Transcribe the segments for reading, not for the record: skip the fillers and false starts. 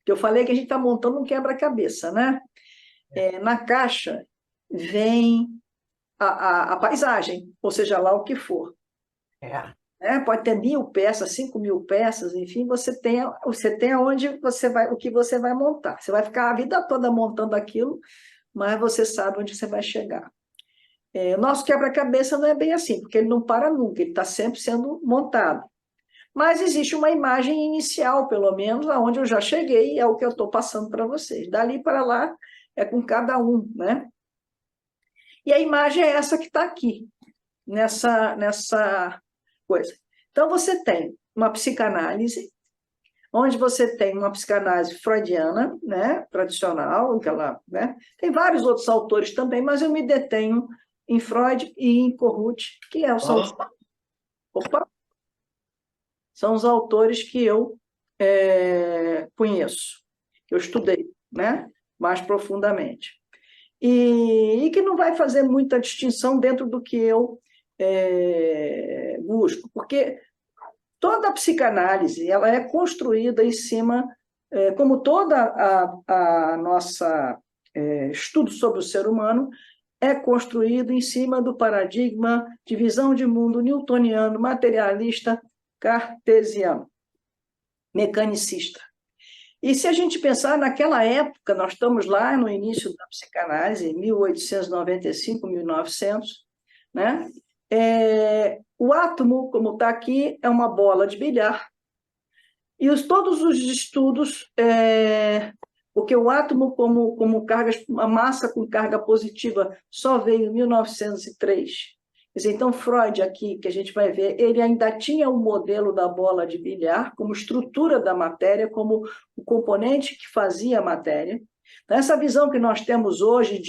que eu falei que a gente está montando um quebra-cabeça, né? Na caixa vem a paisagem, ou seja lá o que for. É. Pode ter 1.000 peças, 5.000 peças, enfim, você tem aonde você vai, o que você vai montar. Você vai ficar a vida toda montando aquilo, mas você sabe onde você vai chegar. O nosso quebra-cabeça não é bem assim, porque ele não para nunca, ele está sempre sendo montado. Mas existe uma imagem inicial, pelo menos, aonde eu já cheguei, é o que eu estou passando para vocês. Dali para lá é com cada um, né? E a imagem é essa que está aqui, nessa coisa. Então, você tem uma psicanálise, onde você tem uma psicanálise freudiana, né, tradicional, né, tem vários outros autores também, mas eu me detenho em Freud e em Kohut, opa, são os autores que eu conheço, que eu estudei, né, mais profundamente. E que não vai fazer muita distinção dentro do que eu busco, porque toda a psicanálise ela é construída em cima, como toda a nossa estudo sobre o ser humano, é construído em cima do paradigma de visão de mundo newtoniano, materialista, cartesiano, mecanicista. E se a gente pensar naquela época, nós estamos lá no início da psicanálise, em 1895, 1900, né? O átomo, como está aqui, é uma bola de bilhar. E todos os estudos, porque o átomo como carga, a massa com carga positiva só veio em 1903. Quer dizer, então, Freud aqui, que a gente vai ver, ele ainda tinha o modelo da bola de bilhar como estrutura da matéria, como o componente que fazia a matéria. Então, essa visão que nós temos hoje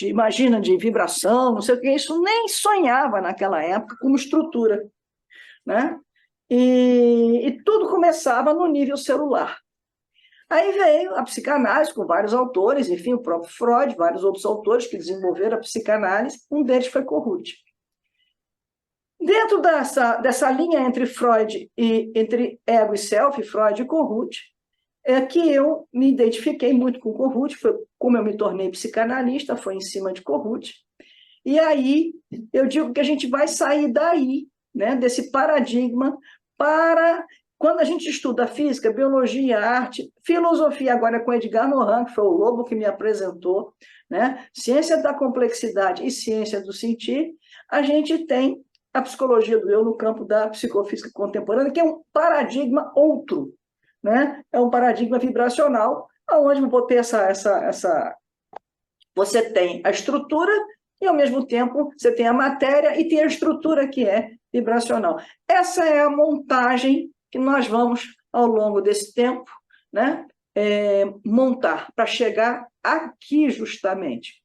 imagina, de vibração, não sei o que, isso nem sonhava naquela época como estrutura, né? E tudo começava no nível celular. Aí veio a psicanálise com vários autores, enfim, o próprio Freud, vários outros autores que desenvolveram a psicanálise, um deles foi Kohut. Dentro dessa linha entre Freud e entre ego e self, Freud e Kohut, é que eu me identifiquei muito com Kohut, foi como eu me tornei psicanalista, foi em cima de Kohut. E aí eu digo que a gente vai sair daí, né, desse paradigma, para quando a gente estuda física, biologia, arte, filosofia, agora com Edgar Morin, que foi o Lobo que me apresentou, né, ciência da complexidade e ciência do sentir, a gente tem a psicologia do eu no campo da psicofísica contemporânea, que é um paradigma outro, né? É um paradigma vibracional, onde vou ter você tem a estrutura e, ao mesmo tempo, você tem a matéria e tem a estrutura que é vibracional. Essa é a montagem que nós vamos, ao longo desse tempo, né, montar para chegar aqui justamente.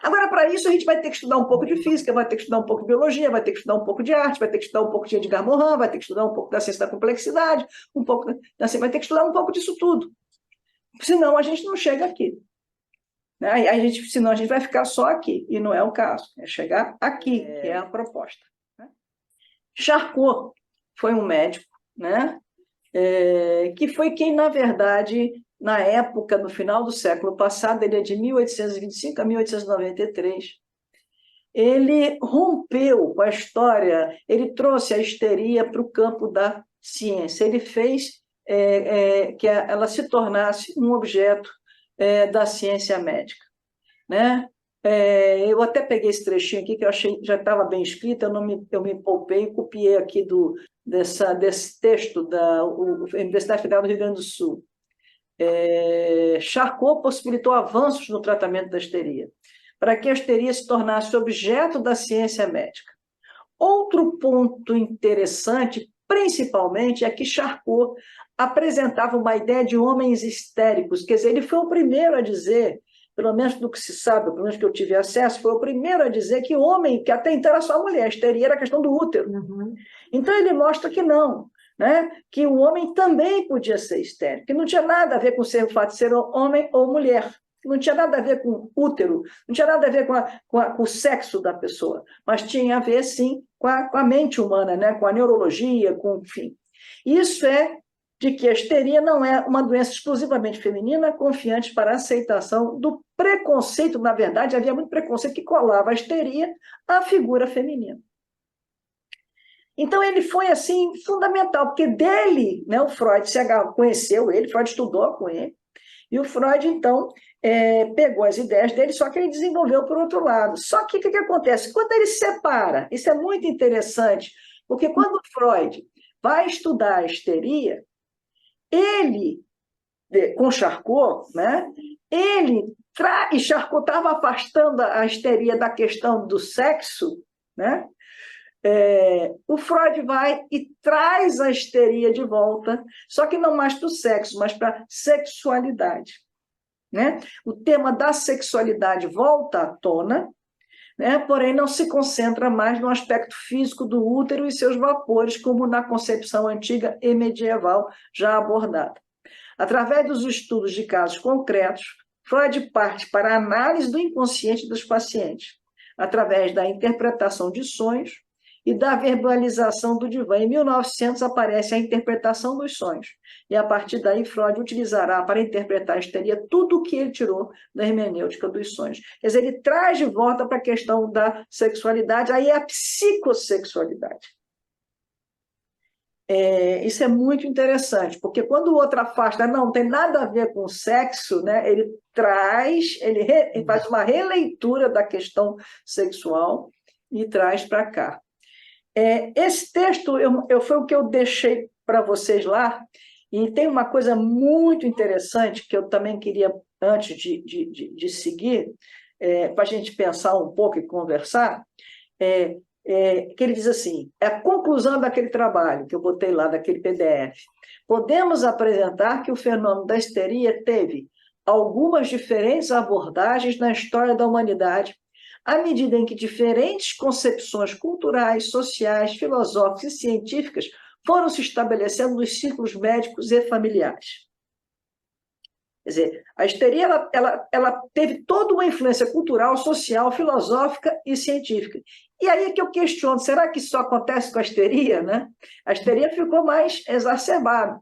Agora, para isso, a gente vai ter que estudar um pouco de física, vai ter que estudar um pouco de biologia, vai ter que estudar um pouco de arte, vai ter que estudar um pouco de Edgar Morin, vai ter que estudar um pouco da ciência da complexidade, vai ter que estudar um pouco disso tudo. Senão, a gente não chega aqui. Né? Senão, a gente vai ficar só aqui, e não é o caso. É chegar aqui, que é a proposta. Né? Charcot foi um médico, né? Que foi quem, na verdade, na época, no final do século passado, ele é de 1825 a 1893, ele rompeu com a história, ele trouxe a histeria para o campo da ciência, ele fez que ela se tornasse um objeto da ciência médica. Né? Eu até peguei esse trechinho aqui, que eu achei já estava bem escrito, eu me poupei e copiei aqui desse texto da Universidade Federal do Rio Grande do Sul. Charcot possibilitou avanços no tratamento da histeria, para que a histeria se tornasse objeto da ciência médica. Outro ponto interessante, principalmente, é que Charcot apresentava uma ideia de homens histéricos, quer dizer, ele foi o primeiro a dizer, pelo menos do que se sabe, pelo menos que eu tive acesso, foi o primeiro a dizer que homem, que até então era só mulher, a histeria era a questão do útero. Uhum. Então ele mostra que não, né? Que o homem também podia ser histérico, que não tinha nada a ver com o fato de ser homem ou mulher, não tinha nada a ver com útero, não tinha nada a ver com o sexo da pessoa, mas tinha a ver, sim, com a mente humana, né? Com a neurologia, enfim. Isso é de que a histeria não é uma doença exclusivamente feminina, confiante para a aceitação do preconceito. Na verdade, havia muito preconceito que colava a histeria à figura feminina. Então, ele foi, assim, fundamental, porque dele, né, o Freud conheceu ele, Freud estudou com ele, e o Freud, então, pegou as ideias dele, só que ele desenvolveu por outro lado. Só que o que acontece? Quando ele separa, isso é muito interessante, porque quando o Freud vai estudar a histeria, ele, com Charcot, né, e Charcot estava afastando a histeria da questão do sexo, né? O Freud vai e traz a histeria de volta, só que não mais para o sexo, mas para a sexualidade. Né? O tema da sexualidade volta à tona, né? Porém não se concentra mais no aspecto físico do útero e seus vapores, como na concepção antiga e medieval já abordada. Através dos estudos de casos concretos, Freud parte para a análise do inconsciente dos pacientes, através da interpretação de sonhos e da verbalização do divã. Em 1900 aparece a interpretação dos sonhos, e a partir daí Freud utilizará para interpretar a histeria tudo o que ele tirou da hermenêutica dos sonhos. Quer dizer, ele traz de volta para a questão da sexualidade, aí é a psicossexualidade. Isso é muito interessante, porque quando o outro afasta, não tem nada a ver com o sexo, né? Ele faz uma releitura da questão sexual e traz para cá. Esse texto foi o que eu deixei para vocês lá, e tem uma coisa muito interessante que eu também queria, antes de seguir, para a gente pensar um pouco e conversar, que ele diz assim, a conclusão daquele trabalho que eu botei lá, daquele PDF. Podemos apresentar que o fenômeno da histeria teve algumas diferentes abordagens na história da humanidade, à medida em que diferentes concepções culturais, sociais, filosóficas e científicas foram se estabelecendo nos círculos médicos e familiares. Quer dizer, a histeria ela teve toda uma influência cultural, social, filosófica e científica. E aí é que eu questiono, será que isso acontece com a histeria? Né? A histeria ficou mais exacerbada.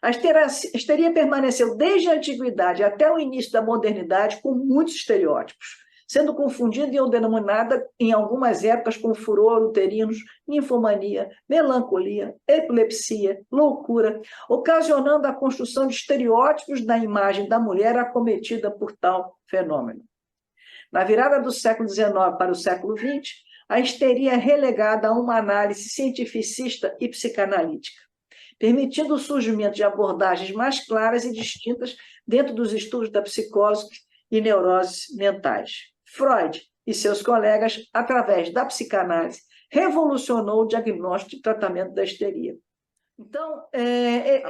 A histeria permaneceu desde a antiguidade até o início da modernidade com muitos estereótipos, sendo confundida ou denominada em algumas épocas com furor uterinos, ninfomania, melancolia, epilepsia, loucura, ocasionando a construção de estereótipos da imagem da mulher acometida por tal fenômeno. Na virada do século XIX para o século XX, a histeria é relegada a uma análise cientificista e psicanalítica, permitindo o surgimento de abordagens mais claras e distintas dentro dos estudos da psicose e neuroses mentais. Freud e seus colegas, através da psicanálise, revolucionou o diagnóstico e tratamento da histeria. Então,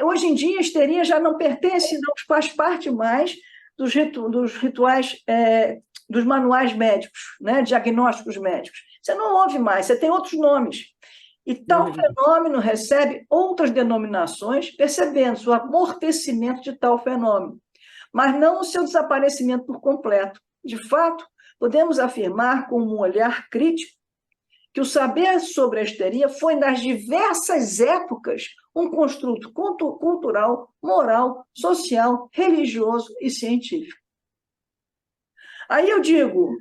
hoje em dia, a histeria já não pertence, não faz parte mais dos rituais, dos manuais médicos, né, diagnósticos médicos. Você não ouve mais, você tem outros nomes. E tal fenômeno recebe outras denominações, percebendo-se o amortecimento de tal fenômeno, mas não o seu desaparecimento por completo. De fato, podemos afirmar com um olhar crítico que o saber sobre a histeria foi, nas diversas épocas, um construto cultural, moral, social, religioso e científico. Aí eu digo,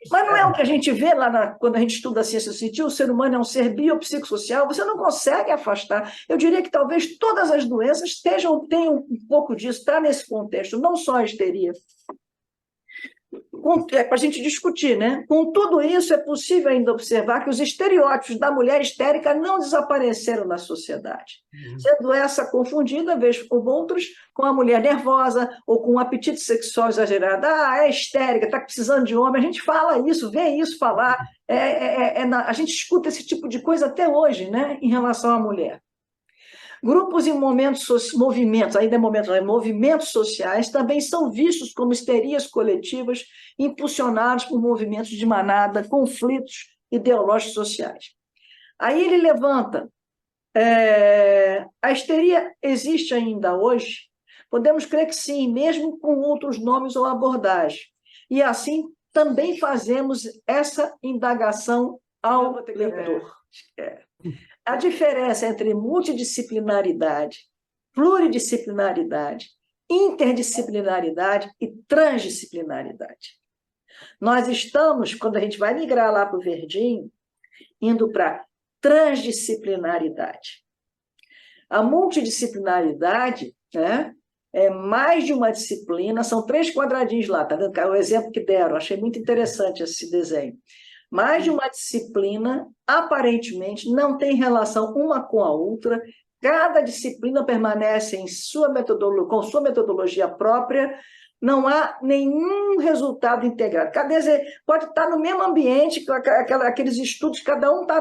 mas não é o que a gente vê lá quando a gente estuda a ciência sutil, o ser humano é um ser biopsicossocial, você não consegue afastar. Eu diria que talvez todas as doenças tenham um pouco disso, está nesse contexto, não só a histeria. Para a gente discutir, né? Com tudo isso, é possível ainda observar que os estereótipos da mulher histérica não desapareceram na sociedade, sendo essa confundida, vez por outros, com a mulher nervosa ou com um apetite sexual exagerado. É histérica, está precisando de homem. A gente fala isso, vê isso falar. A gente escuta esse tipo de coisa até hoje, né? Em relação à mulher. Grupos e movimentos sociais também são vistos como histerias coletivas impulsionados por movimentos de manada, conflitos ideológicos sociais. Aí ele levanta, a histeria existe ainda hoje? Podemos crer que sim, mesmo com outros nomes ou abordagens. E assim também fazemos essa indagação ao leitor. A diferença entre multidisciplinaridade pluridisciplinaridade, interdisciplinaridade e transdisciplinaridade. Nós estamos, quando a gente vai migrar lá para o verdinho, indo para transdisciplinaridade. A multidisciplinaridade, né, é mais de uma disciplina, são 3 quadradinhos lá, tá vendo? O exemplo que deram, achei muito interessante esse desenho. Mais de uma disciplina, aparentemente, não tem relação uma com a outra, cada disciplina permanece em com sua metodologia própria, não há nenhum resultado integrado. Quer dizer, pode estar no mesmo ambiente, aqueles estudos, cada um está,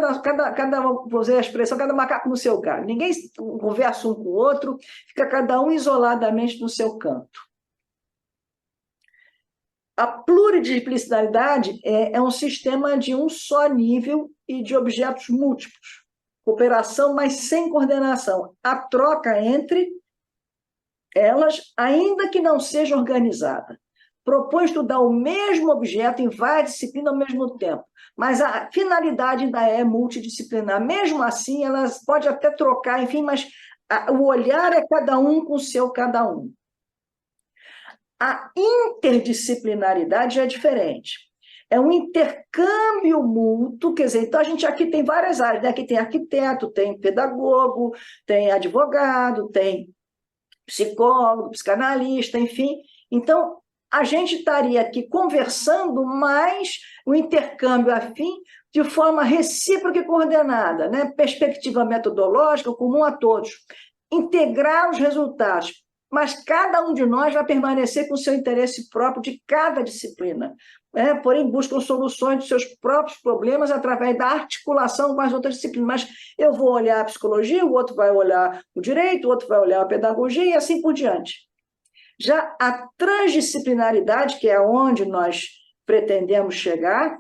vou usar a expressão, cada macaco no seu galho. Ninguém conversa um com o outro, fica cada um isoladamente no seu canto. A pluridisciplinaridade é um sistema de um só nível e de objetos múltiplos. Cooperação, mas sem coordenação. A troca entre elas, ainda que não seja organizada. Propõe estudar o mesmo objeto em várias disciplinas ao mesmo tempo, mas a finalidade ainda é multidisciplinar. Mesmo assim, elas podem até trocar, enfim, mas o olhar é cada um com o seu cada um. A interdisciplinaridade é diferente. É um intercâmbio mútuo, quer dizer, então a gente aqui tem várias áreas, né? Aqui tem arquiteto, tem pedagogo, tem advogado, tem psicólogo, psicanalista, enfim. Então, a gente estaria aqui conversando mais o intercâmbio afim de forma recíproca e coordenada, né? Perspectiva metodológica comum a todos. Integrar os resultados, mas cada um de nós vai permanecer com o seu interesse próprio de cada disciplina, né? Porém, buscam soluções dos seus próprios problemas através da articulação com as outras disciplinas. Mas eu vou olhar a psicologia, o outro vai olhar o direito, o outro vai olhar a pedagogia e assim por diante. Já a transdisciplinaridade, que é onde nós pretendemos chegar,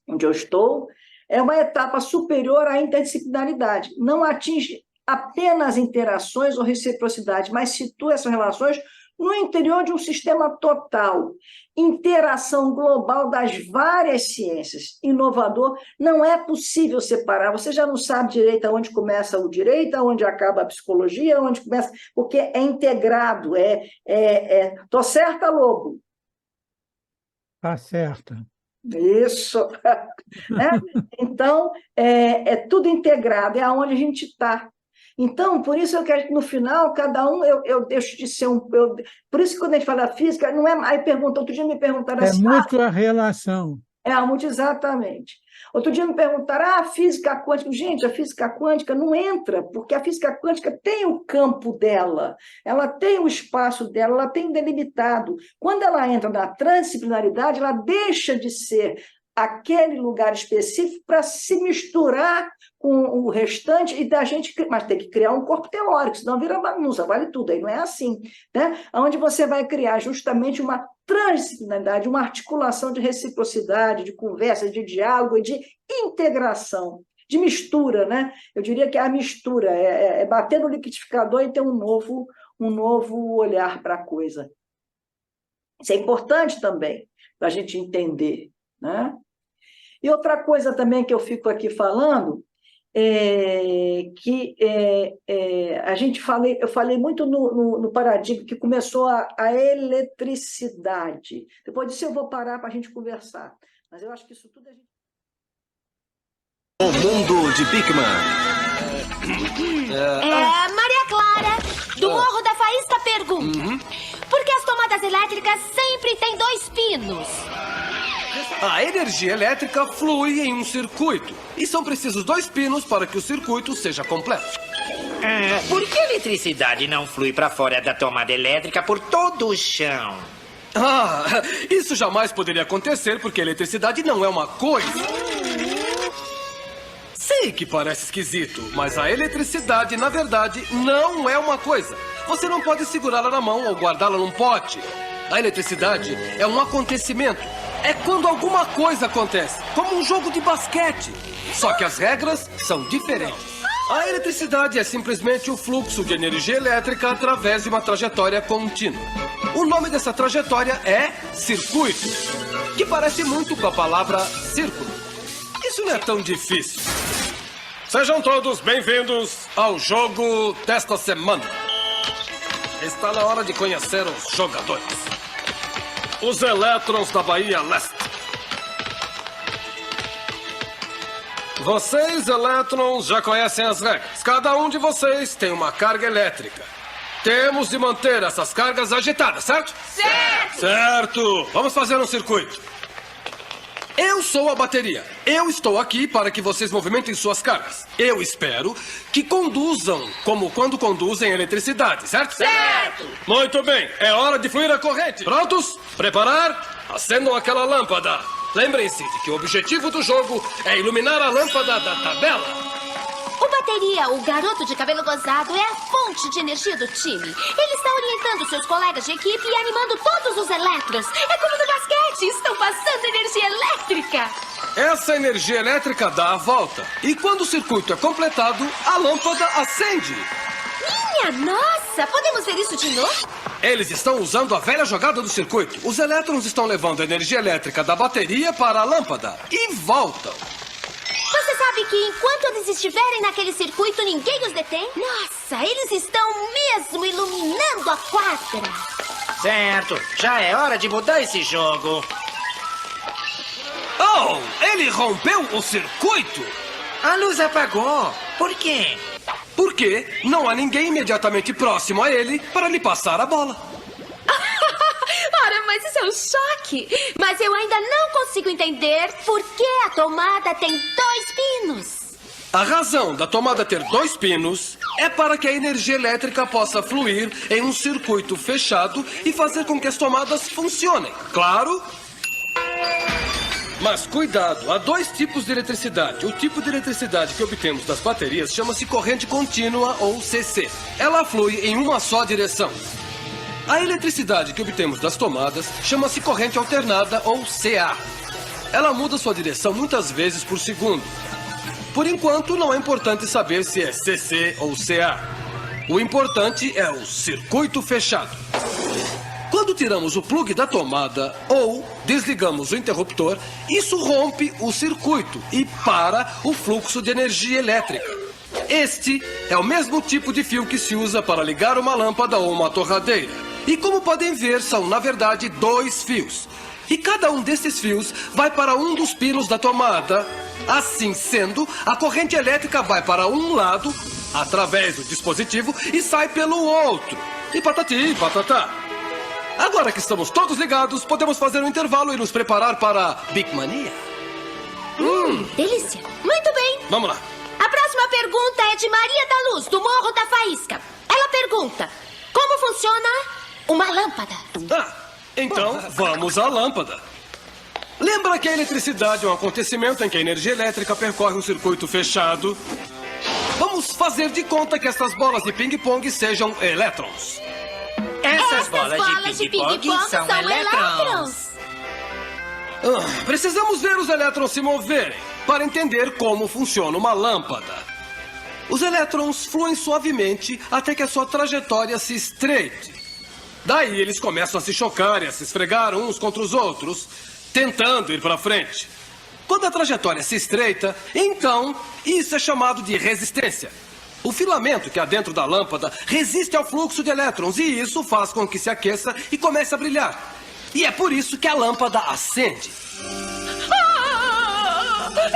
onde eu estou, é uma etapa superior à interdisciplinaridade. Não atinge apenas interações ou reciprocidade, mas situa essas relações no interior de um sistema total, interação global das várias ciências, inovador. Não é possível separar, você já não sabe direito aonde começa o direito, aonde acaba a psicologia, aonde começa, porque é integrado, tô certa, Lobo? Tá certa. Isso. Né? Então, é tudo integrado, é aonde a gente está. Então, por isso eu quero que no final, cada um, eu deixo de ser por isso que quando a gente fala física, não é. Aí pergunta, outro dia me perguntaram assim. É muito a relação. Muito exatamente. Outro dia me perguntaram, a física quântica. Gente, a física quântica não entra, porque a física quântica tem o campo dela, ela tem o espaço dela, ela tem delimitado. Quando ela entra na transdisciplinaridade, ela deixa de ser aquele lugar específico para se misturar com o restante e da gente, mas tem que criar um corpo teórico, senão vira bagunça, vale tudo, aí não é assim, né? Onde você vai criar justamente uma transdisciplinaridade, uma articulação de reciprocidade, de conversa, de diálogo e de integração, de mistura, né? Eu diria que é a mistura, é bater no liquidificador e ter um novo olhar para a coisa. Isso é importante também para a gente entender, né? E outra coisa também que eu fico aqui falando eu falei muito no paradigma que começou a eletricidade. Depois disso eu vou parar para a gente conversar. Mas eu acho que isso tudo a gente... O mundo de Bigman. Maria Clara, do Morro da Faísca, pergunta: por que as tomadas elétricas sempre têm 2 pinos? A energia elétrica flui em um circuito e são precisos 2 pinos para que o circuito seja completo. Por que a eletricidade não flui para fora da tomada elétrica por todo o chão? Isso jamais poderia acontecer porque a eletricidade não é uma coisa. Sei que parece esquisito, mas a eletricidade, na verdade, não é uma coisa. Você não pode segurá-la na mão ou guardá-la num pote. A eletricidade é um acontecimento. É quando alguma coisa acontece, como um jogo de basquete. Só que as regras são diferentes. A eletricidade é simplesmente o fluxo de energia elétrica através de uma trajetória contínua. O nome dessa trajetória é circuito, que parece muito com a palavra círculo. Isso não é tão difícil. Sejam todos bem-vindos ao jogo desta semana. está na hora de conhecer os jogadores. Os Elétrons da Bahia Leste. Vocês, Elétrons, já conhecem as regras. Cada um de vocês tem uma carga elétrica. Temos de manter essas cargas agitadas, certo? Certo! Certo! Vamos fazer um circuito. Eu sou a bateria. Eu estou aqui para que vocês movimentem suas cargas. Eu espero que conduzam como quando conduzem eletricidade, certo? Certo! Muito bem. É hora de fluir a corrente. Prontos? Preparar? Acendam aquela lâmpada. Lembrem-se de que o objetivo do jogo é iluminar a lâmpada da tabela. O bateria, o garoto de cabelo gozado, é a fonte de energia do time. Ele está orientando seus colegas de equipe e animando todos os elétrons. É como no basquete, estão passando energia elétrica. Essa energia elétrica dá a volta. E quando o circuito é completado, a lâmpada acende. Minha nossa, podemos ver isso de novo? Eles estão usando a velha jogada do circuito. Os elétrons estão levando a energia elétrica da bateria para a lâmpada e voltam. Você sabe que enquanto eles estiverem naquele circuito, ninguém os detém? Nossa, eles estão mesmo iluminando a quadra. Certo, já é hora de mudar esse jogo. Oh, ele rompeu o circuito? A luz apagou. Por quê? Porque não há ninguém imediatamente próximo a ele para lhe passar a bola. Ora, mas isso é um choque. Mas eu ainda não consigo entender por que a tomada tem 2 pinos. A razão da tomada ter 2 pinos é para que a energia elétrica possa fluir em um circuito fechado e fazer com que as tomadas funcionem. Claro? Mas cuidado, há 2 tipos de eletricidade. O tipo de eletricidade que obtemos das baterias chama-se corrente contínua ou CC. Ela flui em uma só direção. A eletricidade que obtemos das tomadas chama-se corrente alternada ou CA. Ela muda sua direção muitas vezes por segundo. Por enquanto, não é importante saber se é CC ou CA. O importante é o circuito fechado. Quando tiramos o plugue da tomada ou desligamos o interruptor, isso rompe o circuito e para o fluxo de energia elétrica. Este é o mesmo tipo de fio que se usa para ligar uma lâmpada ou uma torradeira. E como podem ver, são na verdade 2 fios. E cada um desses fios vai para um dos pinos da tomada. Assim sendo, a corrente elétrica vai para um lado, através do dispositivo, e sai pelo outro. E patati, patatá. Agora que estamos todos ligados, podemos fazer um intervalo e nos preparar para Big Mania. Delícia. Muito bem. Vamos lá. A próxima pergunta é de Maria da Luz, do Morro da Faísca. Ela pergunta: como funciona uma lâmpada? Então vamos à lâmpada. Lembra que a eletricidade é um acontecimento em que a energia elétrica percorre um circuito fechado? Vamos fazer de conta que essas bolas de ping-pong sejam elétrons. Essas bolas de ping-pong são elétrons. Precisamos ver os elétrons se moverem para entender como funciona uma lâmpada. Os elétrons fluem suavemente até que a sua trajetória se estreite. Daí eles começam a se chocar e a se esfregar uns contra os outros, tentando ir para frente. Quando a trajetória se estreita, então isso é chamado de resistência. O filamento que há dentro da lâmpada resiste ao fluxo de elétrons e isso faz com que se aqueça e comece a brilhar. E é por isso que a lâmpada acende.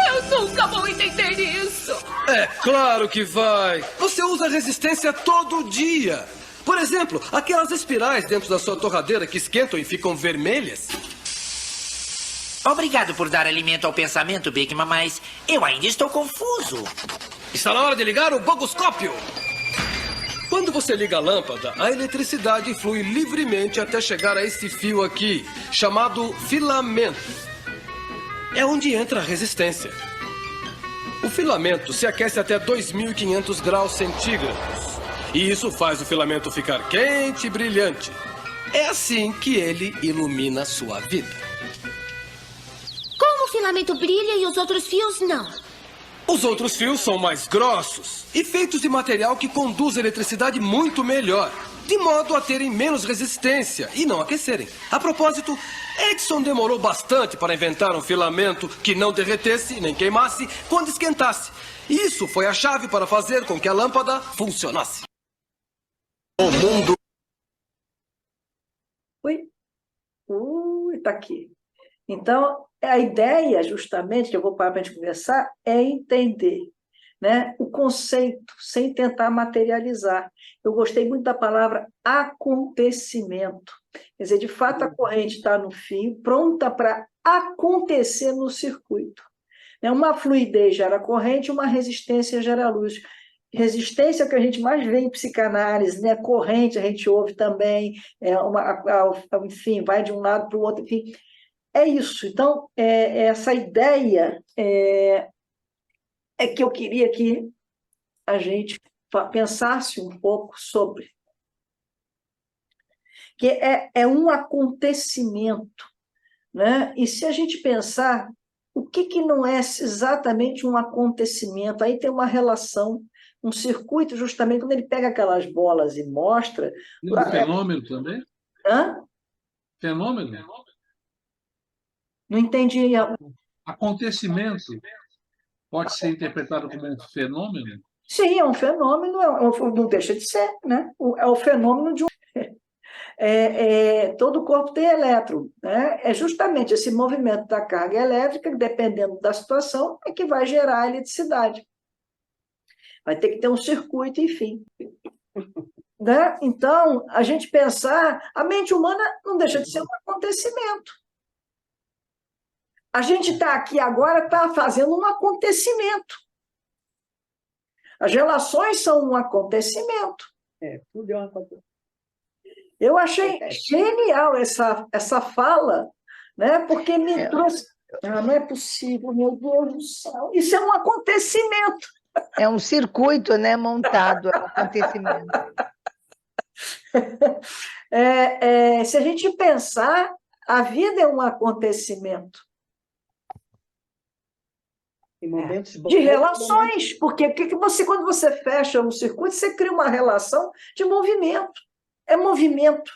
Eu nunca vou entender isso. É claro que vai. Você usa resistência todo dia. Por exemplo, aquelas espirais dentro da sua torradeira que esquentam e ficam vermelhas. Obrigado por dar alimento ao pensamento, Bigman, mas eu ainda estou confuso. Está na hora de ligar o bogoscópio. Quando você liga a lâmpada, a eletricidade flui livremente até chegar a esse fio aqui, chamado filamento. É onde entra a resistência. O filamento se aquece até 2.500 graus centígrados. E isso faz o filamento ficar quente e brilhante. É assim que ele ilumina sua vida. Como o filamento brilha e os outros fios não? Os outros fios são mais grossos e feitos de material que conduz a eletricidade muito melhor, de modo a terem menos resistência e não aquecerem. A propósito, Edison demorou bastante para inventar um filamento que não derretesse nem queimasse quando esquentasse. Isso foi a chave para fazer com que a lâmpada funcionasse. O mundo está aqui. Então, a ideia, justamente, que eu vou parar para a gente conversar, é entender, né, o conceito, sem tentar materializar. Eu gostei muito da palavra acontecimento. Quer dizer, de fato, a corrente está no fio, pronta para acontecer no circuito. Uma fluidez gera corrente, uma resistência gera luz. Resistência é o que a gente mais vê em psicanálise, né? Corrente a gente ouve também, enfim, vai de um lado para o outro, enfim. É isso. Então, essa ideia é que eu queria que a gente pensasse um pouco sobre. Que é um acontecimento, né? E se a gente pensar, o que não é exatamente um acontecimento? Aí tem uma relação, um circuito, justamente, quando ele pega aquelas bolas e mostra... E um fenômeno também? Hã? Fenômeno? Não entendi. Acontecimento pode ser interpretado como um fenômeno? Sim, é um fenômeno, não deixa de ser, né? É o fenômeno de um... todo corpo tem elétron, né? É justamente esse movimento da carga elétrica, dependendo da situação, é que vai gerar a eletricidade. Vai ter que ter um circuito, enfim. Né? Então, a gente pensar, a mente humana não deixa de ser um acontecimento. A gente está aqui agora, está fazendo um acontecimento. As relações são um acontecimento. Tudo é um acontecimento. Eu achei genial essa fala, né? Porque me trouxe... não é possível, meu Deus do céu. Isso é um acontecimento. É um circuito, né, montado, é um acontecimento. Se a gente pensar, a vida é um acontecimento. De relações, porque quando você fecha um circuito, você cria uma relação de movimento. É movimento,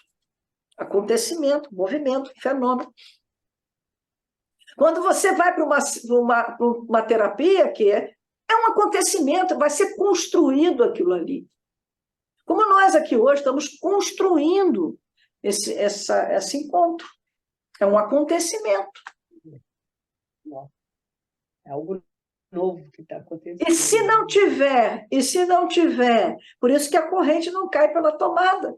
acontecimento, movimento, fenômeno. Quando você vai para uma terapia, que é um acontecimento, vai ser construído aquilo ali. Como nós aqui hoje estamos construindo esse encontro. É um acontecimento. É algo novo que está acontecendo. E se não tiver, por isso que a corrente não cai pela tomada.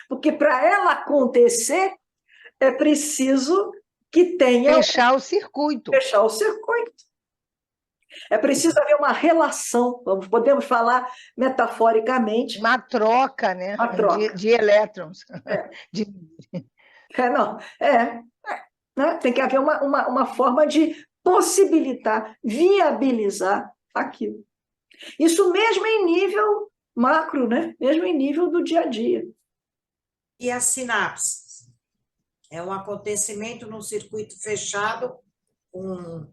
Porque para ela acontecer, é preciso que tenha... Fechar o circuito. Fechar o circuito. É preciso haver uma relação, podemos falar metaforicamente. Uma troca, né? Uma troca. De elétrons. Né? Tem que haver uma forma de possibilitar, viabilizar aquilo. Isso mesmo em nível macro, né? Mesmo em nível do dia a dia. E as sinapses? É um acontecimento num circuito fechado com...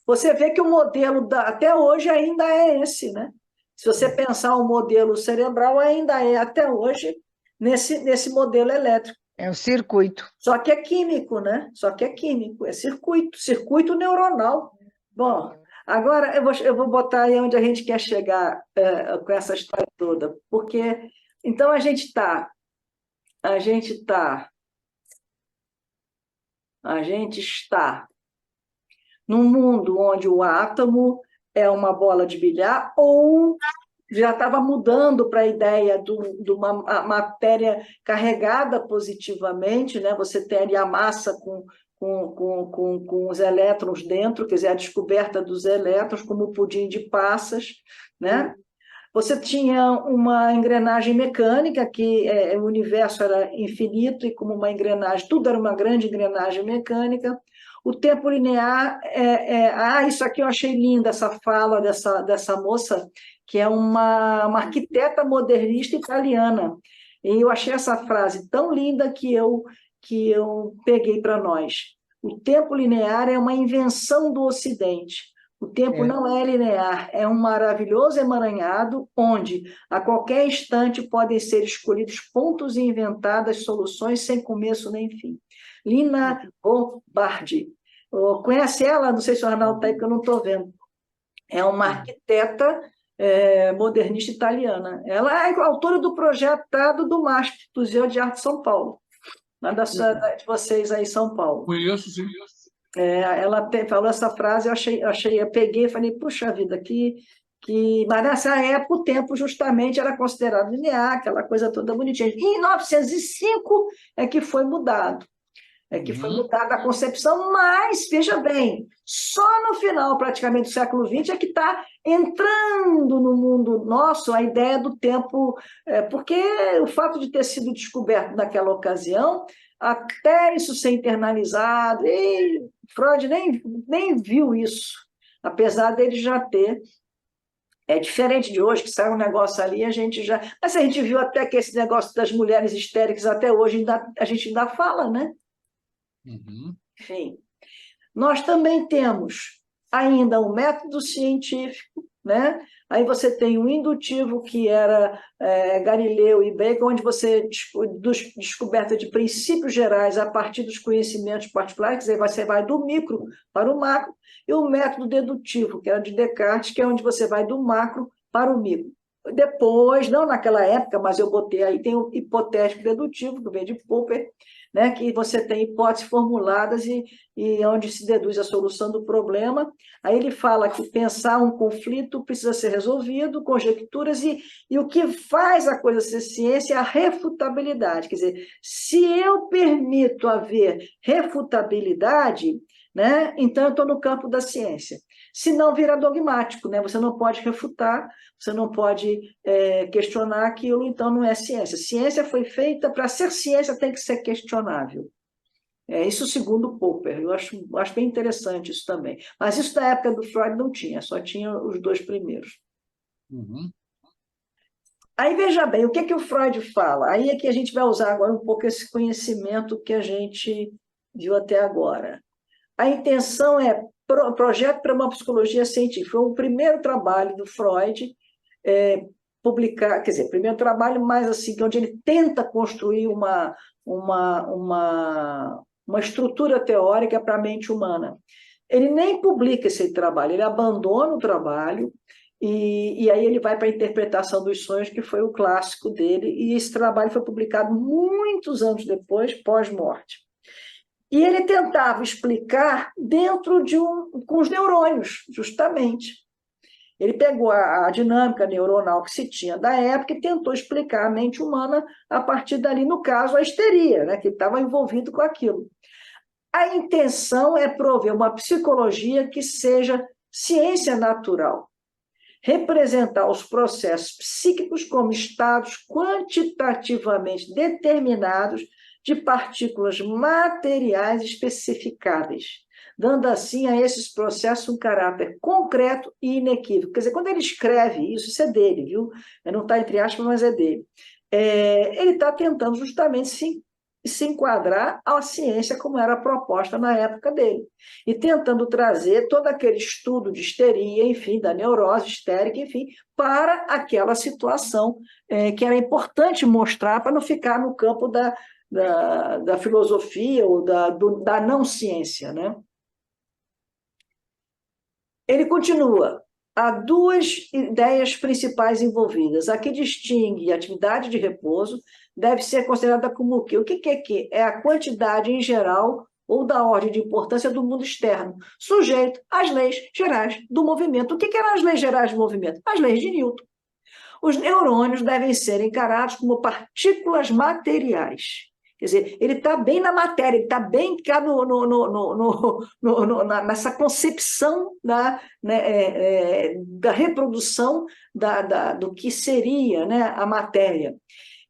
Você vê que o modelo até hoje ainda é esse, né? Se você pensar o modelo cerebral, ainda é até hoje nesse modelo elétrico. É o circuito. Só que é químico, né? É circuito neuronal. Bom, agora eu vou botar aí onde a gente quer chegar com essa história toda, porque então a gente está num mundo onde o átomo é uma bola de bilhar, ou já estava mudando para a ideia de uma matéria carregada positivamente, né? Você tem ali a massa com os elétrons dentro, quer dizer, a descoberta dos elétrons como pudim de passas, né? Você tinha uma engrenagem mecânica, que o universo era infinito, e como uma engrenagem, tudo era uma grande engrenagem mecânica. O tempo linear, isso aqui eu achei linda, essa fala dessa moça, que é uma arquiteta modernista italiana. E eu achei essa frase tão linda que eu peguei para nós. O tempo linear é uma invenção do Ocidente. O tempo não é linear, é um maravilhoso emaranhado onde, a qualquer instante, podem ser escolhidos pontos e inventadas soluções sem começo nem fim. Lina Bombardi. Conhece ela? Não sei se o Arnaldo está aí, porque eu não estou vendo. É uma arquiteta modernista italiana. Ela é autora do projetado do MASP, Museu de Arte de São Paulo. lá de vocês aí em São Paulo. Conheço, sim. Ela falou essa frase, eu peguei e falei, puxa vida, mas nessa época o tempo justamente era considerado linear, aquela coisa toda bonitinha. E em 1905 é que foi mudado. Foi mudada a concepção, mas, veja bem, só no final, praticamente, do século XX é que está entrando no mundo nosso a ideia do tempo, porque o fato de ter sido descoberto naquela ocasião, até isso ser internalizado, e Freud nem viu isso, apesar dele já ter. É diferente de hoje, que sai um negócio ali, a gente já... Mas a gente viu até que esse negócio das mulheres histéricas, até hoje, a gente ainda fala, né? Enfim, nós também temos ainda um método científico, né? Aí você tem o indutivo, que era Galileu e Bacon, onde você descoberta de princípios gerais a partir dos conhecimentos particulares, quer dizer, você vai do micro para o macro, e o método dedutivo, que era de Descartes, que é onde você vai do macro para o micro. Depois, não naquela época, mas eu botei aí, tem o hipotético dedutivo, que vem de Popper, né, que você tem hipóteses formuladas e onde se deduz a solução do problema. Aí ele fala que pensar um conflito precisa ser resolvido, conjecturas, e o que faz a coisa ser ciência é a refutabilidade. Quer dizer, se eu permito haver refutabilidade, né, então eu estou no campo da ciência. Se não, vira dogmático, né? Você não pode refutar, você não pode questionar aquilo, então não é ciência. Ciência foi feita para ser ciência, tem que ser questionável. Isso segundo Popper, eu acho bem interessante isso também. Mas isso da época do Freud não tinha, só tinha os dois primeiros. Aí, veja bem, o que o Freud fala? Aí é que a gente vai usar agora um pouco esse conhecimento que a gente viu até agora. A intenção é Projeto para uma Psicologia Científica. Foi o primeiro trabalho do Freud publicar, quer dizer, primeiro trabalho mais assim, onde ele tenta construir uma estrutura teórica para a mente humana. Ele nem publica esse trabalho, ele abandona o trabalho e aí ele vai para a Interpretação dos Sonhos, que foi o clássico dele, e esse trabalho foi publicado muitos anos depois, pós-morte. E ele tentava explicar dentro com os neurônios, justamente. Ele pegou a dinâmica neuronal que se tinha da época e tentou explicar a mente humana a partir dali, no caso, a histeria, né, que ele estava envolvido com aquilo. A intenção é prover uma psicologia que seja ciência natural, representar os processos psíquicos como estados quantitativamente determinados de partículas materiais especificáveis, dando assim a esses processos um caráter concreto e inequívoco. Quer dizer, quando ele escreve isso é dele, viu? Não está entre aspas, mas é dele. Ele está tentando justamente se enquadrar à ciência como era proposta na época dele, e tentando trazer todo aquele estudo de histeria, enfim, da neurose histérica, enfim, para aquela situação que era importante mostrar para não ficar no campo da filosofia ou da não-ciência, né? Ele continua. Há duas ideias principais envolvidas. A que distingue a atividade de repouso deve ser considerada como o quê? O que é que? É a quantidade em geral ou da ordem de importância do mundo externo, sujeito às leis gerais do movimento. O que eram as leis gerais do movimento? As leis de Newton. Os neurônios devem ser encarados como partículas materiais. Quer dizer, ele está bem na matéria, ele está bem nessa concepção da reprodução do que seria, né, a matéria.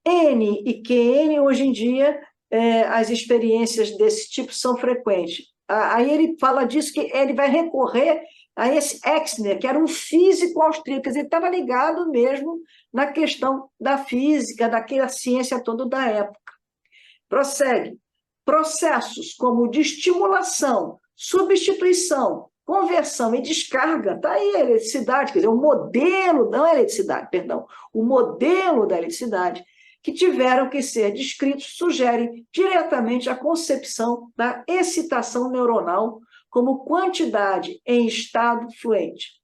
N e QN, hoje em dia, as experiências desse tipo são frequentes. Aí ele fala disso, que ele vai recorrer a esse Exner, que era um físico austríaco, quer dizer, ele estava ligado mesmo na questão da física, daquela ciência toda da época. Prossegue. Processos como de estimulação, substituição, conversão e descarga, está aí a eletricidade, quer dizer, o modelo, não a eletricidade, perdão, o modelo da eletricidade, que tiveram que ser descritos, sugere diretamente a concepção da excitação neuronal como quantidade em estado fluente.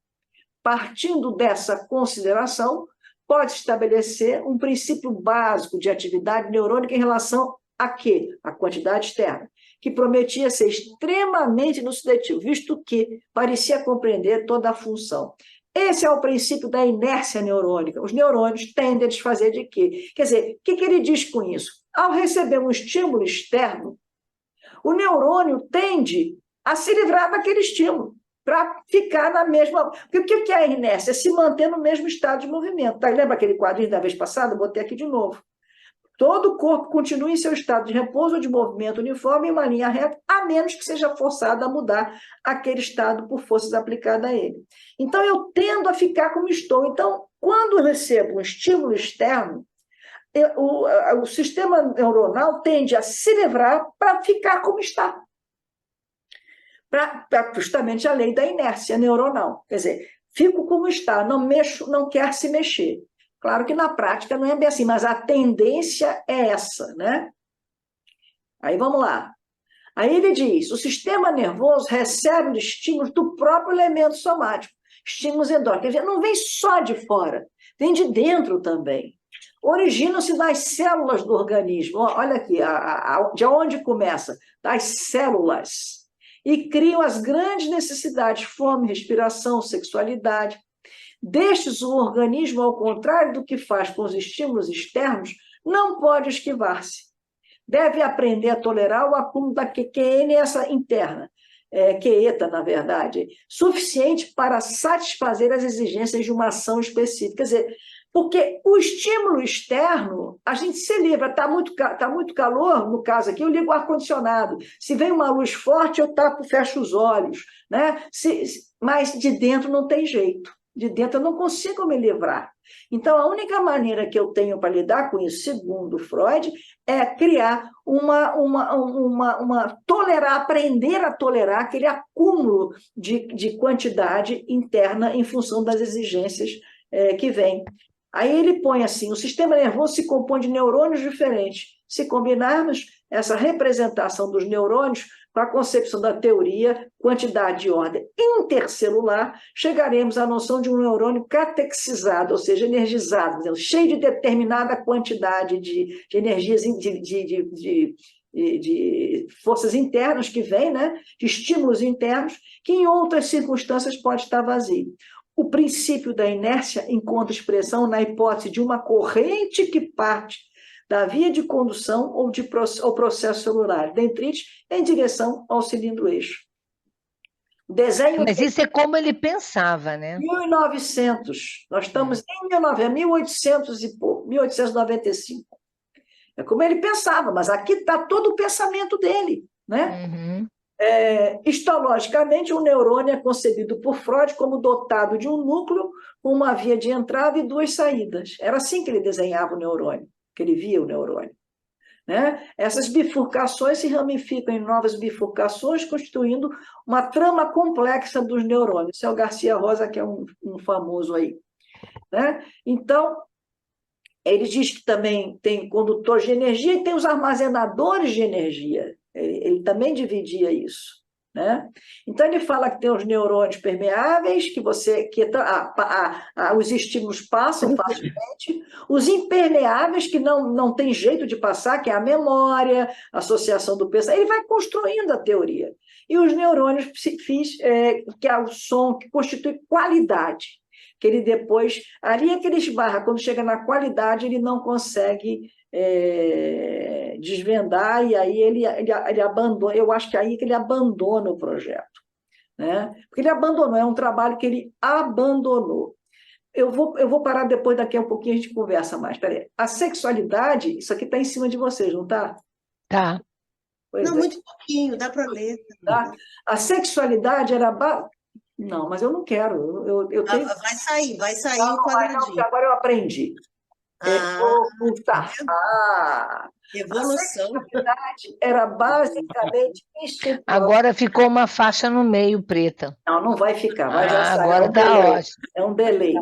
Partindo dessa consideração, pode estabelecer um princípio básico de atividade neurônica em relação a quê? A quantidade externa, que prometia ser extremamente elucidativo, visto que parecia compreender toda a função. Esse é o princípio da inércia neurônica. Os neurônios tendem a desfazer de quê? Quer dizer, o que ele diz com isso? Ao receber um estímulo externo, o neurônio tende a se livrar daquele estímulo, para ficar na mesma... Porque o que é a inércia? É se manter no mesmo estado de movimento. Tá? Lembra aquele quadrinho da vez passada? Botei aqui de novo. Todo o corpo continua em seu estado de repouso ou de movimento uniforme em uma linha reta, a menos que seja forçado a mudar aquele estado por forças aplicadas a ele. Então, eu tendo a ficar como estou. Então, quando eu recebo um estímulo externo, o sistema neuronal tende a se livrar para ficar como está. Para justamente a lei da inércia neuronal. Quer dizer, fico como está, não mexo, não quer se mexer. Claro que na prática não é bem assim, mas a tendência é essa, né? Aí vamos lá. Aí ele diz, o sistema nervoso recebe os estímulos do próprio elemento somático, estímulos endógenos. Quer dizer, não vem só de fora, vem de dentro também. Originam-se das células do organismo. Olha aqui, de onde começa? Das células. E criam as grandes necessidades, fome, respiração, sexualidade. Destes, o organismo, ao contrário do que faz com os estímulos externos, não pode esquivar-se. Deve aprender a tolerar o acúmulo da QQN, essa interna, QETA, na verdade, suficiente para satisfazer as exigências de uma ação específica. Quer dizer, porque o estímulo externo, a gente se livra, está muito calor, no caso aqui, eu ligo o ar-condicionado. Se vem uma luz forte, eu tapo, fecho os olhos, né? Mas de dentro não tem jeito. De dentro eu não consigo me livrar. Então, a única maneira que eu tenho para lidar com isso, segundo Freud, é criar aprender a tolerar aquele acúmulo de quantidade interna em função das exigências que vêm. Aí ele põe assim, o sistema nervoso se compõe de neurônios diferentes. Se combinarmos essa representação dos neurônios com a concepção da teoria, quantidade de ordem intercelular, chegaremos à noção de um neurônio catexizado, ou seja, energizado, cheio de determinada quantidade de energias, de forças internas que vêm, né? De estímulos internos, que em outras circunstâncias pode estar vazio. O princípio da inércia encontra expressão na hipótese de uma corrente que parte da via de condução ou processo celular, dendrite, em direção ao cilindro-eixo. Desenho... Mas isso é como ele pensava, né? 1900, nós estamos em 1800 e pouco, 1895. É como ele pensava, mas aqui está todo o pensamento dele, né? Uhum. Histologicamente, o neurônio é concebido por Freud como dotado de um núcleo, uma via de entrada e duas saídas. Era assim que ele desenhava o neurônio, que ele via o neurônio. Né? Essas bifurcações se ramificam em novas bifurcações, constituindo uma trama complexa dos neurônios. Esse é o Garcia Rosa, que é um famoso aí. Né? Então, ele diz que também tem condutores de energia e tem os armazenadores de energia. Ele também dividia isso. Né? Então, ele fala que tem os neurônios permeáveis, os estímulos passam facilmente, os impermeáveis, que não tem jeito de passar, que é a memória, a associação do pensamento, ele vai construindo a teoria. E os neurônios que é o som, que constitui qualidade, que ele depois, ali é que ele esbarra, quando chega na qualidade, ele não consegue desvendar, e aí ele abandona, eu acho que é aí que ele abandona o projeto, né? Porque ele abandonou, é um trabalho que ele abandonou. Eu vou parar depois, daqui a um pouquinho a gente conversa mais. Peraí. A sexualidade, isso aqui está em cima de vocês, não está? Tá. Não, muito pouquinho, dá para ler. Tá? A sexualidade era... Não, mas eu não quero. Eu tenho... Vai sair não, o quadradinho. Não, agora eu aprendi. Evolução. A sexualidade era basicamente instintual. Agora ficou uma faixa no meio preta. Não vai ficar. Já sai. Agora está ótimo. É um delay.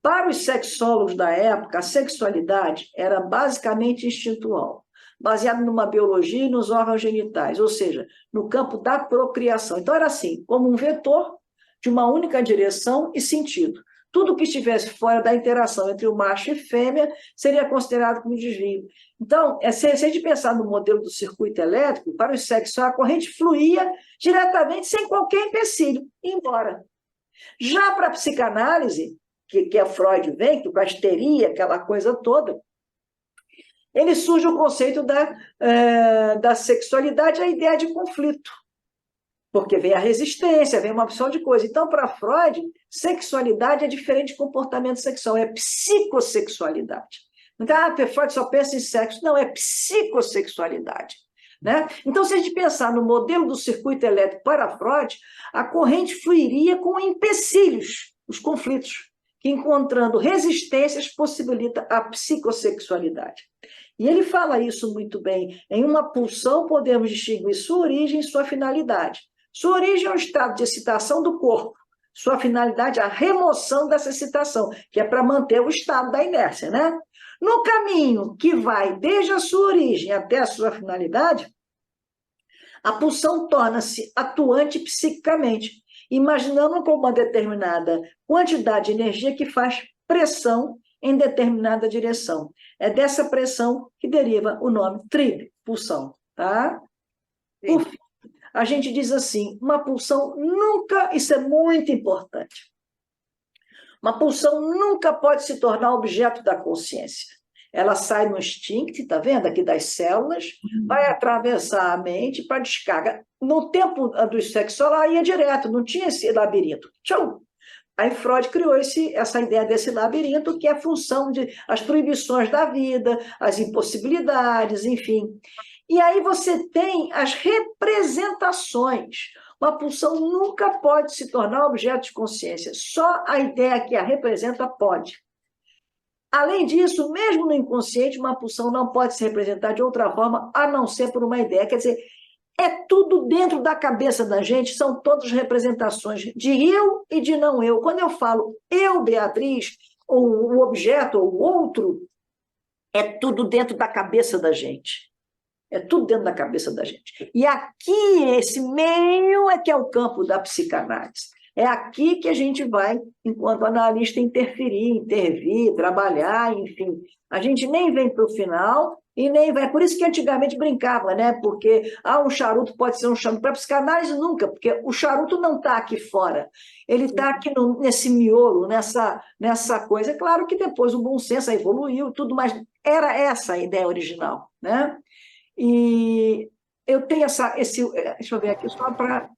Para os sexólogos da época, a sexualidade era basicamente instintual, baseada numa biologia e nos órgãos genitais, ou seja, no campo da procriação. Então, era assim, como um vetor de uma única direção e sentido. tudo que estivesse fora da interação entre o macho e fêmea seria considerado como desvio. Então, se a gente pensar no modelo do circuito elétrico, para os sexos, a corrente fluía diretamente, sem qualquer empecilho, e embora. Já para a psicanálise, que a Freud vem, que com a histeria, aquela coisa toda, ele surge o conceito da sexualidade, a ideia de conflito, porque vem a resistência, vem uma opção de coisa. Então, para Freud, sexualidade é diferente de comportamento sexual, é psicossexualidade. Então, Freud só pensa em sexo. Não, é psicossexualidade. Né? Então, se a gente pensar no modelo do circuito elétrico para Freud, a corrente fluiria com empecilhos, os conflitos, que encontrando resistências possibilita a psicossexualidade. E ele fala isso muito bem. Em uma pulsão, podemos distinguir sua origem e sua finalidade. Sua origem é um estado de excitação do corpo. Sua finalidade é a remoção dessa excitação, que é para manter o estado da inércia, né? No caminho que vai desde a sua origem até a sua finalidade, a pulsão torna-se atuante psiquicamente, imaginando como uma determinada quantidade de energia que faz pressão em determinada direção. É dessa pressão que deriva o nome TRIB, pulsão. Tá? Por fim, a gente diz assim, uma pulsão nunca, isso é muito importante, uma pulsão nunca pode se tornar objeto da consciência. Ela sai no instinct, tá vendo? Aqui das células, vai atravessar a mente para descarga. No tempo do sexo oral, ia direto, não tinha esse labirinto. Tchau! Aí Freud criou essa ideia desse labirinto, que é a função de as proibições da vida, as impossibilidades, enfim. E aí você tem as representações. Uma pulsão nunca pode se tornar objeto de consciência. Só a ideia que a representa pode. Além disso, mesmo no inconsciente, uma pulsão não pode se representar de outra forma, a não ser por uma ideia. Quer dizer, é tudo dentro da cabeça da gente, são todas representações de eu e de não eu. Quando eu falo eu, Beatriz, ou o objeto, ou o outro, é tudo dentro da cabeça da gente. É tudo dentro da cabeça da gente. E aqui, esse meio é que é o campo da psicanálise. É aqui que a gente vai, enquanto analista, interferir, intervir, trabalhar, enfim. A gente nem vem para o final e nem vai. Por isso que antigamente brincava, né? Porque um charuto pode ser um charuto. Para psicanálise, nunca, porque o charuto não está aqui fora. Ele está aqui nesse miolo, nessa coisa. É claro que depois o bom senso evoluiu e tudo, mas era essa a ideia original, né? E eu tenho deixa eu ver aqui, só para...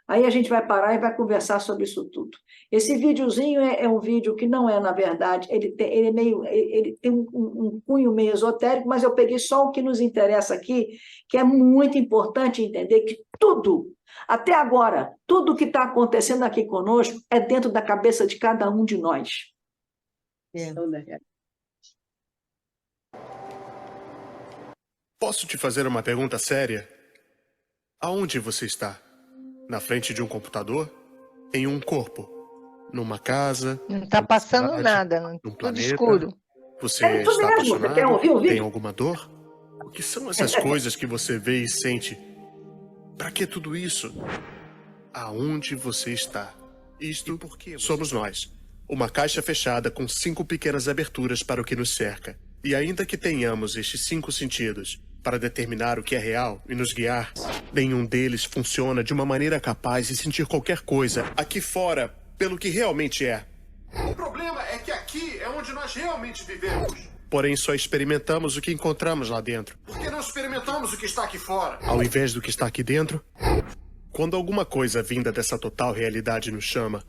Aí a gente vai parar e vai conversar sobre isso tudo. Esse videozinho é um vídeo que não é, na verdade, ele tem um cunho meio esotérico, mas eu peguei só o que nos interessa aqui, que é muito importante entender que tudo, até agora, tudo que está acontecendo aqui conosco é dentro da cabeça de cada um de nós. Posso te fazer uma pergunta séria? Aonde você está? Na frente de um computador? Em um corpo? Numa casa? Não está passando cidade, nada, num tudo planeta? escuro. Você isso está mesmo. apaixonado? Quer ouvir o vídeo? Tem alguma dor? O que são essas coisas que você vê e sente? Para que tudo isso? Aonde você está? Isto somos nós. Uma caixa fechada com 5 pequenas aberturas para o que nos cerca. E ainda que tenhamos estes 5 sentidos para determinar o que é real e nos guiar, nenhum deles funciona de uma maneira capaz de sentir qualquer coisa aqui fora pelo que realmente é. O problema é que aqui é onde nós realmente vivemos. Porém, só experimentamos o que encontramos lá dentro. Por que não experimentamos o que está aqui fora? Ao invés do que está aqui dentro? Quando alguma coisa vinda dessa total realidade nos chama,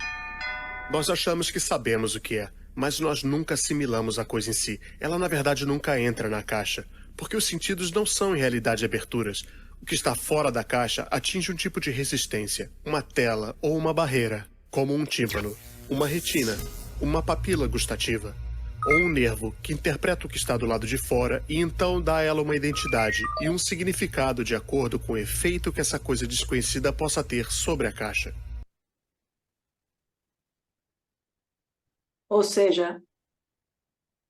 nós achamos que sabemos o que é, mas nós nunca assimilamos a coisa em si. Ela, na verdade, nunca entra na caixa, porque os sentidos não são, em realidade, aberturas. O que está fora da caixa atinge um tipo de resistência, uma tela ou uma barreira, como um tímpano, uma retina, uma papila gustativa, ou um nervo que interpreta o que está do lado de fora e então dá a ela uma identidade e um significado de acordo com o efeito que essa coisa desconhecida possa ter sobre a caixa. Ou seja,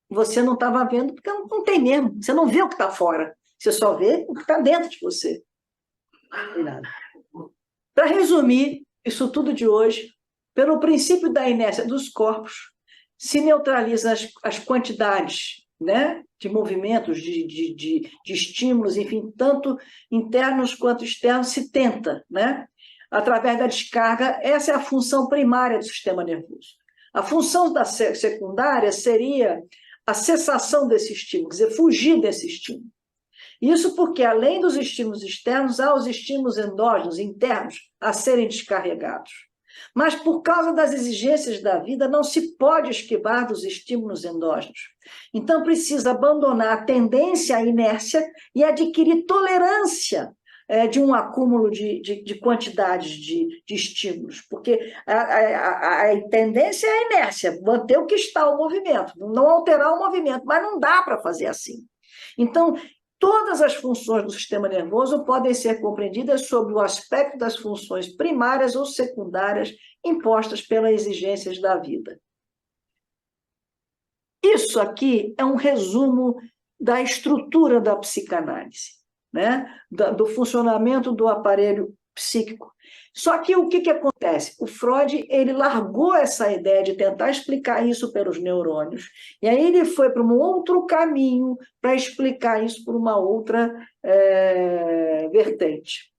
você não estava vendo porque não tem mesmo. Você não vê o que está fora. Você só vê o que está dentro de você. Para resumir isso tudo de hoje, pelo princípio da inércia dos corpos, se neutraliza as quantidades, né, de movimentos, de estímulos, enfim, tanto internos quanto externos, se tenta, né, através da descarga. Essa é a função primária do sistema nervoso. A função da secundária seria a cessação desse estímulo, quer dizer, fugir desse estímulo. Isso porque, além dos estímulos externos, há os estímulos endógenos, internos, a serem descarregados. Mas, por causa das exigências da vida, não se pode esquivar dos estímulos endógenos. Então, precisa abandonar a tendência à inércia e adquirir tolerância de um acúmulo de quantidades de estímulos, porque a tendência é a inércia, manter o que está o movimento, não alterar o movimento, mas não dá para fazer assim. Então, todas as funções do sistema nervoso podem ser compreendidas sob o aspecto das funções primárias ou secundárias impostas pelas exigências da vida. Isso aqui é um resumo da estrutura da psicanálise, né? Do funcionamento do aparelho psíquico. Só que o que acontece? O Freud, ele largou essa ideia de tentar explicar isso pelos neurônios, e aí ele foi para um outro caminho para explicar isso por uma outra vertente.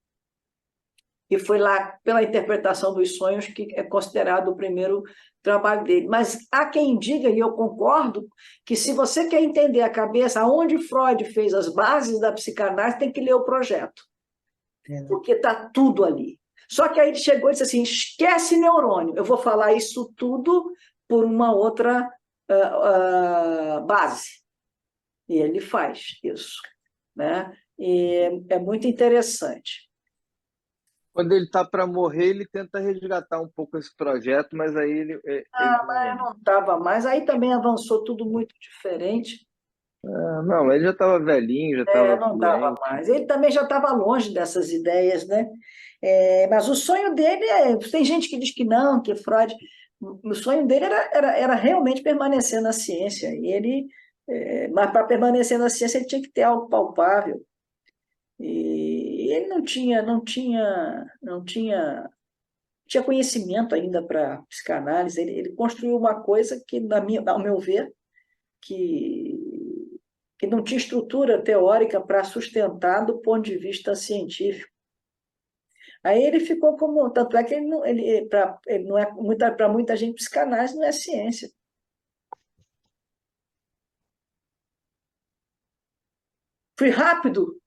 E foi lá pela interpretação dos sonhos, que é considerado o primeiro trabalho dele. Mas há quem diga, e eu concordo, que se você quer entender a cabeça, aonde Freud fez as bases da psicanálise, tem que ler o projeto. Porque está tudo ali. Só que aí ele chegou e disse assim, esquece neurônio, eu vou falar isso tudo por uma outra base. E ele faz isso, né? E é muito interessante. Quando ele está para morrer, ele tenta resgatar um pouco esse projeto, mas aí ele mas não estava mais. Aí também avançou tudo muito diferente. não, ele já estava velhinho, já estava não dava mais. Ele também já estava longe dessas ideias, né? Mas o sonho dele tem gente que diz que não, que Freud... O sonho dele era realmente permanecer na ciência. E ele, mas para permanecer na ciência, ele tinha que ter algo palpável. E ele não tinha conhecimento ainda para psicanálise. Ele construiu uma coisa que, ao meu ver, que não tinha estrutura teórica para sustentar do ponto de vista científico. Aí ele ficou como... Tanto é que ele não é... Para muita gente, psicanálise não é ciência. Fui rápido?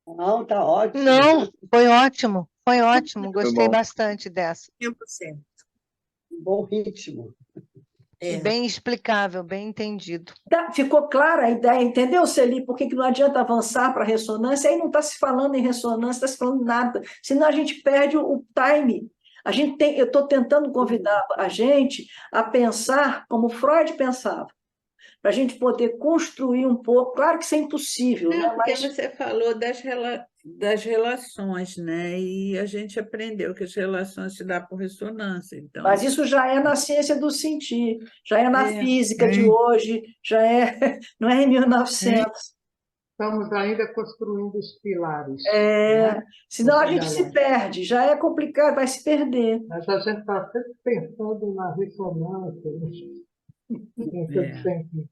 Não, tá ótimo. Não, foi ótimo, gostei bastante dessa. 100%. Bom ritmo. E bem explicável, bem entendido. Ficou clara a ideia, entendeu, Celi? Por que não adianta avançar para a ressonância? Aí não está se falando em ressonância, está se falando nada. Senão a gente perde o time. Eu estou tentando convidar a gente a pensar como Freud pensava, para a gente poder construir um pouco. Claro que isso é impossível, né? Porque você falou das relações, né? E a gente aprendeu que as relações se dão por ressonância. Então... Mas isso já é na ciência do sentir, já é na física de hoje, não é em 1900. Estamos ainda construindo os pilares. Senão a gente se perde, já é complicado, vai se perder. Mas a gente está sempre pensando na ressonância, sempre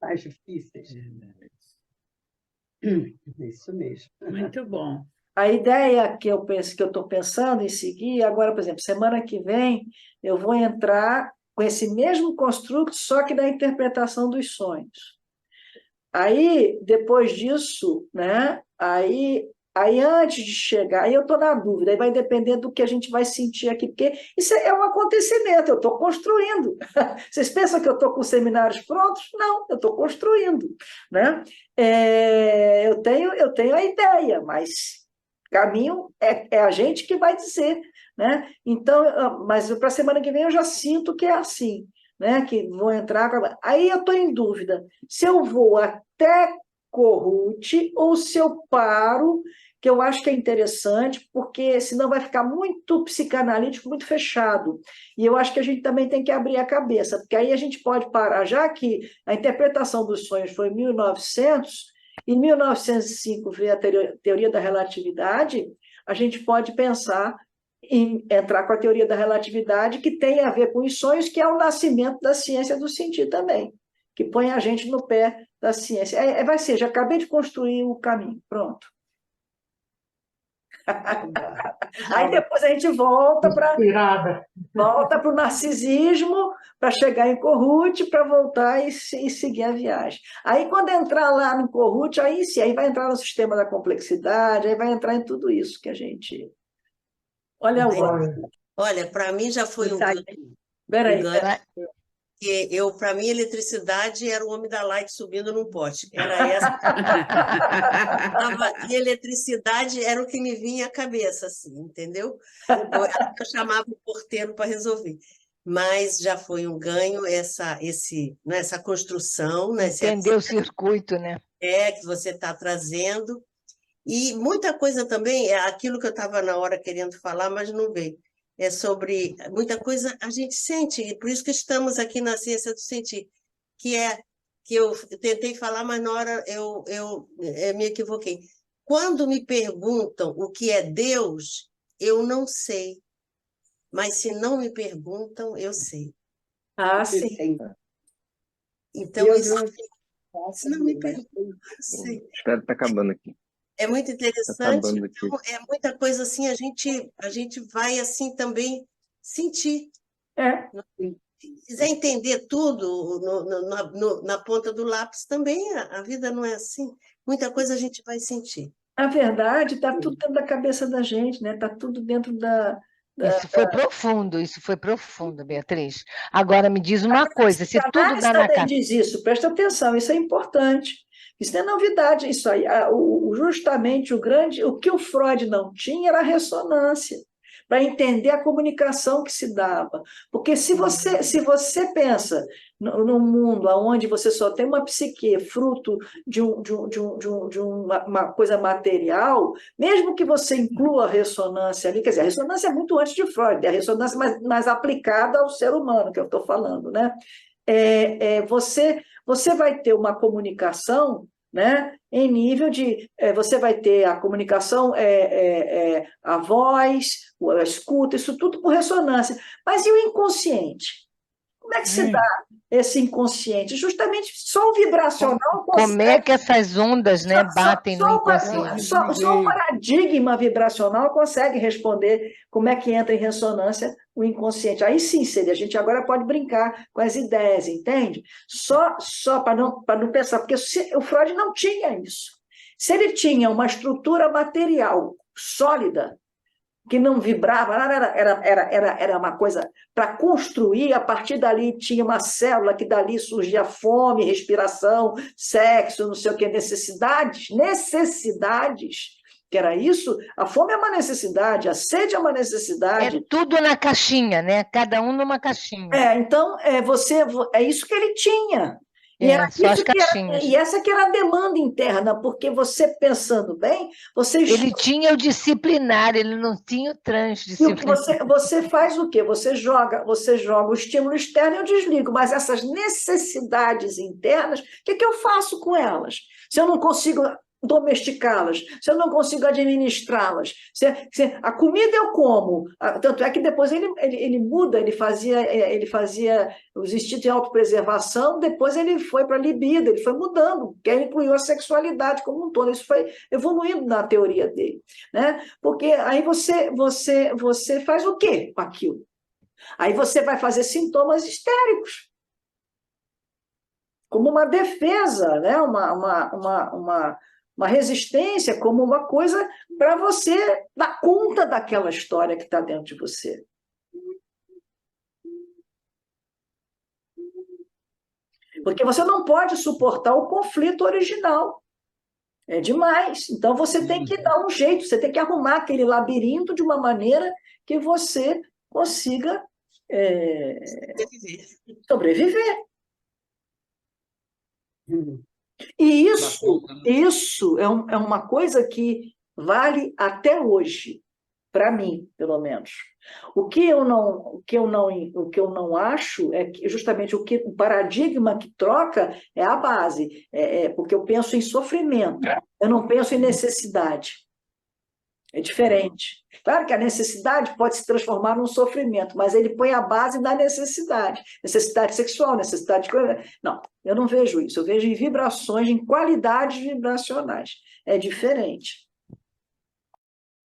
mais difíceis. Isso mesmo. Muito bom. A ideia que eu estou pensando em seguir, agora, por exemplo, semana que vem, eu vou entrar com esse mesmo construto, só que da interpretação dos sonhos. Aí, depois disso, né? Aí antes de chegar, aí eu estou na dúvida, aí vai depender do que a gente vai sentir aqui, porque isso é um acontecimento, eu estou construindo. Vocês pensam que eu estou com seminários prontos? Não, eu estou construindo, né? Eu tenho a ideia, mas caminho é a gente que vai dizer, né? Então, mas para a semana que vem eu já sinto que é assim, né? Que vou entrar... Aí eu estou em dúvida se eu vou até Corrute ou se eu paro, que eu acho que é interessante, porque senão vai ficar muito psicanalítico, muito fechado. E eu acho que a gente também tem que abrir a cabeça, porque aí a gente pode parar, já que a interpretação dos sonhos foi em 1900, em 1905 veio a teoria da relatividade, a gente pode pensar entrar com a teoria da relatividade, que tem a ver com os sonhos, que é o nascimento da ciência do sentir também, que põe a gente no pé da ciência. Vai ser, já acabei de construir o caminho, pronto. Aí depois a gente volta para o narcisismo, para chegar em Corrute, para voltar e seguir a viagem. Aí quando entrar lá no Corrute, aí sim, aí vai entrar no sistema da complexidade, aí vai entrar em tudo isso que a gente... Olha o Olha, para mim já foi um ganho. Peraí, Para mim, eletricidade era o homem da Light subindo num pote. Era essa. E eletricidade era o que me vinha à cabeça, assim, entendeu? Eu chamava o porteiro para resolver. Mas já foi um ganho essa construção, né? Entender o circuito, né? Que você está trazendo. E muita coisa também, é aquilo que eu estava na hora querendo falar, mas não veio. É sobre muita coisa a gente sente, e por isso que estamos aqui na ciência do sentir, que eu tentei falar, mas na hora eu me equivoquei. Quando me perguntam o que é Deus, eu não sei, mas se não me perguntam, eu sei. Ah, sim. Então, se não me perguntam, eu sei. Espero que está acabando aqui. É muito interessante, então, é muita coisa assim, a gente vai assim também sentir. Se quiser entender tudo na ponta do lápis também, a vida não é assim. Muita coisa a gente vai sentir. Na verdade, está tudo dentro da cabeça da gente, né? Está tudo dentro da... Isso foi profundo, Beatriz. Agora me diz uma coisa, se tudo dá na cabeça... diz isso, presta atenção, isso é importante. Isso não é novidade, isso aí. Justamente o que o Freud não tinha era a ressonância, para entender a comunicação que se dava. Porque se você pensa num mundo onde você só tem uma psique fruto de uma coisa material, mesmo que você inclua a ressonância ali, quer dizer, a ressonância é muito antes de Freud, é a ressonância mais aplicada ao ser humano, que eu estou falando, né? Você vai ter uma comunicação, né, em nível de... você vai ter a comunicação, a voz, a escuta, isso tudo por ressonância. Mas e o inconsciente? Como é que se dá esse inconsciente? Justamente só o vibracional... Como é que essas ondas, né, batem no inconsciente? Só o paradigma vibracional consegue responder como é que entra em ressonância o inconsciente. Aí sim, a gente agora pode brincar com as ideias, entende? Só para não pensar, porque o Freud não tinha isso. Se ele tinha uma estrutura material sólida, que não vibrava, era uma coisa para construir, a partir dali tinha uma célula, que dali surgia fome, respiração, sexo, não sei o que, necessidades, que era isso, a fome é uma necessidade, a sede é uma necessidade. É tudo na caixinha, né? Cada um numa caixinha. Então, é isso que ele tinha. E essa que era a demanda interna, porque você, pensando bem, ele tinha o disciplinar, ele não tinha o transdisciplinar. Você faz o quê? Você joga o estímulo externo e eu desligo, mas essas necessidades internas, o que eu faço com elas? Se eu não consigo domesticá-las, se eu não consigo administrá-las, a comida eu como, tanto é que depois ele muda, ele fazia os instintos de autopreservação, depois ele foi para a libido, ele foi mudando, que aí incluiu a sexualidade como um todo, isso foi evoluindo na teoria dele, né? Porque aí você faz o quê com aquilo? Aí você vai fazer sintomas histéricos, como uma defesa, né? Uma resistência, como uma coisa para você dar conta daquela história que está dentro de você. Porque você não pode suportar o conflito original. É demais. Então, você tem que dar um jeito, você tem que arrumar aquele labirinto de uma maneira que você consiga sobreviver. E isso é uma coisa que vale até hoje, para mim, pelo menos. O que eu não acho é que justamente o paradigma que troca é a base, porque eu penso em sofrimento, eu não penso em necessidade. É diferente. Claro que a necessidade pode se transformar num sofrimento, mas ele põe a base da necessidade. Necessidade sexual, necessidade de... Não, eu não vejo isso. Eu vejo em vibrações, em qualidades vibracionais. É diferente.